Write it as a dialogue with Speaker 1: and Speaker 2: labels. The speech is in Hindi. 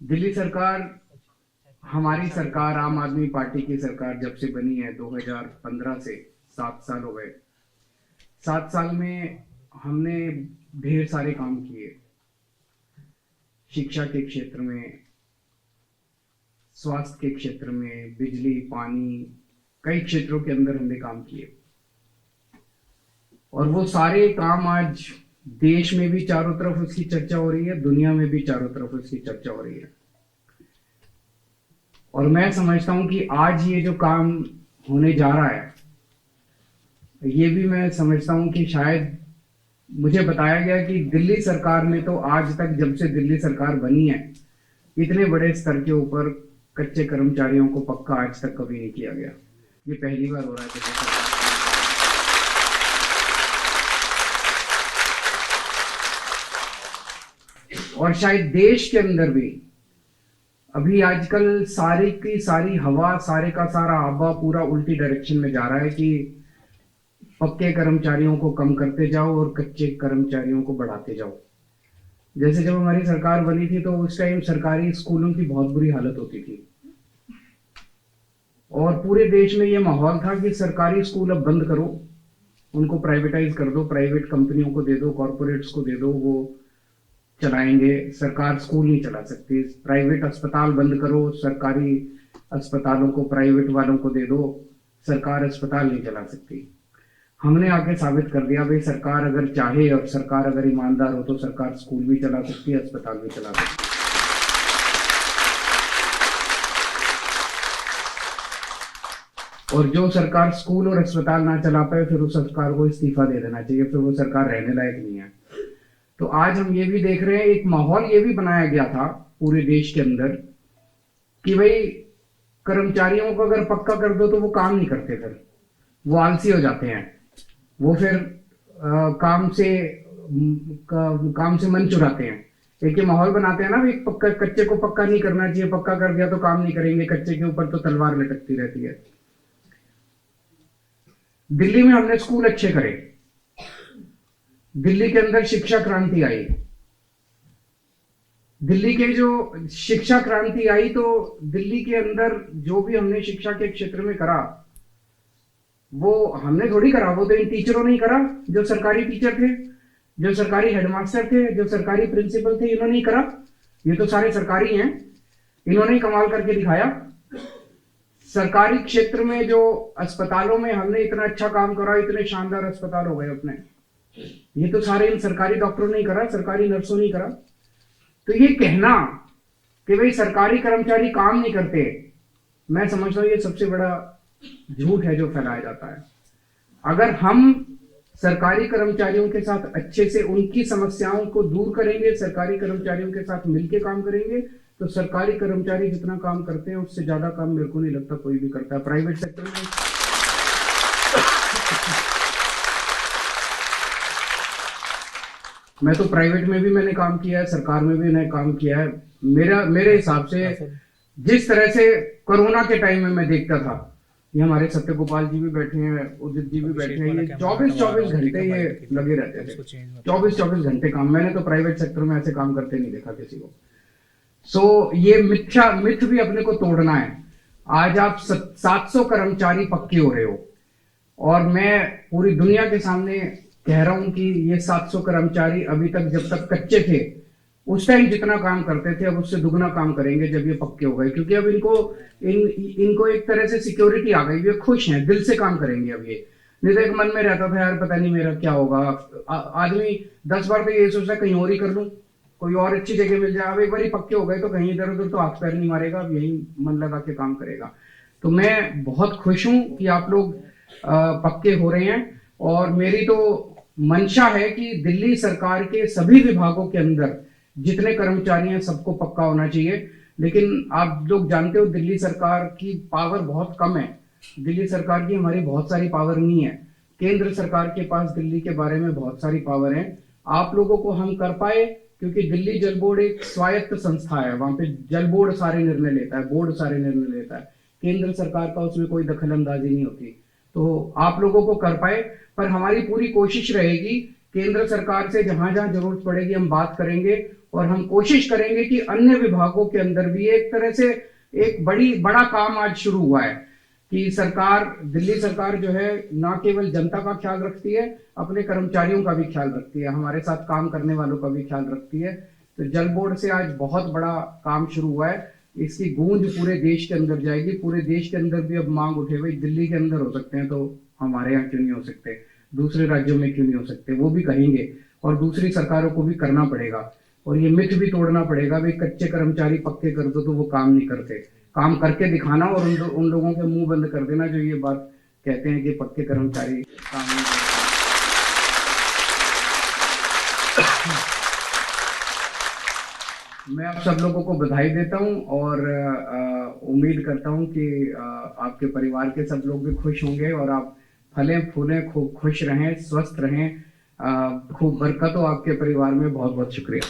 Speaker 1: दिल्ली सरकार, हमारी सरकार, आम आदमी पार्टी की सरकार जब से बनी है 2015 से 7 साल हो गए। 7 साल में हमने ढेर सारे काम किए। शिक्षा के क्षेत्र में, स्वास्थ्य के क्षेत्र में, बिजली, पानी, कई क्षेत्रों के अंदर हमने काम किए। और वो सारे काम आज देश में भी चारों तरफ उसकी चर्चा हो रही है, दुनिया में भी चारों तरफ उसकी चर्चा हो रही है। और मैं समझता हूं कि आज ये जो काम होने जा रहा है, ये भी मैं समझता हूं कि शायद मुझे बताया गया कि दिल्ली सरकार ने तो आज तक, जब से दिल्ली सरकार बनी है, इतने बड़े स्तर के ऊपर कच्चे कर्मचारियों को पक्का आज तक कभी नहीं किया गया। ये पहली बार हो रहा है दिल्ली सरकार। और शायद देश के अंदर भी अभी आजकल सारी की सारी हवा, सारे का सारा आबा पूरा उल्टी डायरेक्शन में जा रहा है कि पक्के कर्मचारियों को कम करते जाओ और कच्चे कर्मचारियों को बढ़ाते जाओ। जैसे जब हमारी सरकार बनी थी तो उस टाइम सरकारी स्कूलों की बहुत बुरी हालत होती थी और पूरे देश में ये माहौल था कि सरकारी स्कूल अब बंद करो, उनको प्राइवेटाइज कर दो, प्राइवेट कंपनियों को दे दो, कॉर्पोरेट्स को दे दो, वो चलाएंगे, सरकार स्कूल नहीं चला सकती। प्राइवेट अस्पताल बंद करो, सरकारी अस्पतालों को प्राइवेट वालों को दे दो, सरकार अस्पताल नहीं चला सकती। हमने आके साबित कर दिया भाई, सरकार अगर चाहे और सरकार अगर ईमानदार हो तो सरकार स्कूल भी चला सकती है, अस्पताल भी चला सकती है। और जो सरकार स्कूल और अस्पताल ना चला पाए, फिर उस सरकार को इस्तीफा दे देना चाहिए, फिर वो सरकार रहने लायक नहीं है। तो आज हम ये भी देख रहे हैं, एक माहौल ये भी बनाया गया था पूरे देश के अंदर कि भाई कर्मचारियों को अगर पक्का कर दो तो वो काम नहीं करते, फिर वो आलसी हो जाते हैं, वो फिर काम से मन चुराते हैं। एक ये माहौल बनाते हैं ना, एक पक्का, कच्चे को पक्का नहीं करना चाहिए, पक्का कर दिया तो काम नहीं करेंगे, कच्चे के ऊपर तो तलवार लटकती रहती है। दिल्ली में हमने स्कूल अच्छे करे, दिल्ली के अंदर शिक्षा क्रांति आई। दिल्ली के जो शिक्षा क्रांति आई तो दिल्ली के अंदर जो भी हमने शिक्षा के क्षेत्र में करा, वो हमने थोड़ी करा, वो तो इन टीचरों ने ही करा, जो सरकारी टीचर थे, जो सरकारी हेडमास्टर थे, जो सरकारी प्रिंसिपल थे, इन्होंने ही करा। ये तो सारे सरकारी हैं, इन्होंने ही कमाल करके दिखाया। सरकारी क्षेत्र में जो अस्पतालों में हमने इतना अच्छा काम करा, इतने शानदार अस्पताल हो गए अपने, ये तो सारे इन सरकारी डॉक्टरों ने करा, सरकारी नर्सों ने करा। तो ये कहना कि भाई सरकारी कर्मचारी काम नहीं करते, मैं समझता हूं ये सबसे बड़ा झूठ है जो फैलाया जाता है। अगर हम सरकारी कर्मचारियों के साथ अच्छे से उनकी समस्याओं को दूर करेंगे, सरकारी कर्मचारियों के साथ मिलकर काम करेंगे, तो सरकारी कर्मचारी जितना काम करते हैं उससे ज्यादा काम मेरे को नहीं लगता कोई भी करता है प्राइवेट सेक्टर में। मैं तो प्राइवेट में भी मैंने काम किया है, सरकार में भी मैंने काम किया है। मेरे हिसाब से जिस तरह से कोरोना के टाइम में मैं देखता था, ये हमारे सत्य गोपाल जी भी बैठे हैं, उदित जी भी बैठे हैं, ये 24-24 घंटे ये लगे रहते थे, 24-24 घंटे काम। मैंने तो प्राइवेट सेक्टर में ऐसे काम करते नहीं देखा किसी को। सो ये मिथ भी अपने को तोड़ना है। आज आप 700 कर्मचारी पक्के हो रहे हो और मैं पूरी दुनिया के सामने कह रहा हूं कि ये 700 कर्मचारी अभी तक, जब तक कच्चे थे उस टाइम जितना काम करते थे, अब उससे दुगना काम करेंगे जब ये पक्के हो गए, क्योंकि अब इनको एक तरह से सिक्योरिटी आ गई, ये खुश हैं, दिल से काम करेंगे अब ये। नहीं तो एक मन में रहता था यार पता नहीं मेरा क्या होगा, आदमी 10 बार तो ये सोचता कहीं और ही कर लूं, कोई और अच्छी जगह मिल जाए। अब एक बार ही पक्के हो गए तो कहीं इधर उधर तो हाथ पैर नहीं मारेगा, अब यही मन लगा के काम करेगा। तो मैं बहुत खुश हूं कि आप लोग पक्के हो रहे हैं और मेरी तो मंशा है कि दिल्ली सरकार के सभी विभागों के अंदर जितने कर्मचारी हैं सबको पक्का होना चाहिए। लेकिन आप लोग जानते हो दिल्ली सरकार की पावर बहुत कम है, दिल्ली सरकार की हमारी बहुत सारी पावर नहीं है, केंद्र सरकार के पास दिल्ली के बारे में बहुत सारी पावर है। आप लोगों को हम कर पाए क्योंकि दिल्ली जल बोर्ड एक स्वायत्त संस्था है, वहां पे जल बोर्ड सारे निर्णय लेता है, बोर्ड सारे निर्णय लेता है, केंद्र सरकार का उसमें कोई दखल अंदाजी नहीं होती। तो आप लोगों को कर पाए, पर हमारी पूरी कोशिश रहेगी केंद्र सरकार से जहां जहां जरूरत पड़ेगी हम बात करेंगे और हम कोशिश करेंगे कि अन्य विभागों के अंदर भी एक तरह से एक बड़ा काम आज शुरू हुआ है कि सरकार, दिल्ली सरकार जो है ना केवल जनता का ख्याल रखती है, अपने कर्मचारियों का भी ख्याल रखती है, हमारे साथ काम करने वालों का भी ख्याल रखती है। तो जल बोर्ड से आज बहुत बड़ा काम शुरू हुआ है, इसकी गूंज पूरे देश के अंदर जाएगी। पूरे देश के अंदर भी अब मांग उठे, भाई दिल्ली के अंदर हो सकते हैं तो हमारे यहाँ क्यों नहीं हो सकते, दूसरे राज्यों में क्यों नहीं हो सकते, वो भी कहेंगे और दूसरी सरकारों को भी करना पड़ेगा। और ये मिथ भी तोड़ना पड़ेगा, भाई कच्चे कर्मचारी पक्के कर दो तो वो काम नहीं करते, काम करके दिखाना और उन लोगों के मुंह बंद कर देना जो ये बात कहते हैं कि पक्के कर्मचारी काम नहीं करते। मैं आप सब लोगों को बधाई देता हूं और उम्मीद करता हूं कि आपके परिवार के सब लोग भी खुश होंगे और आप फले फूले, खूब खुश रहें, स्वस्थ रहें, खूब बरकत हो आपके परिवार में। बहुत बहुत शुक्रिया।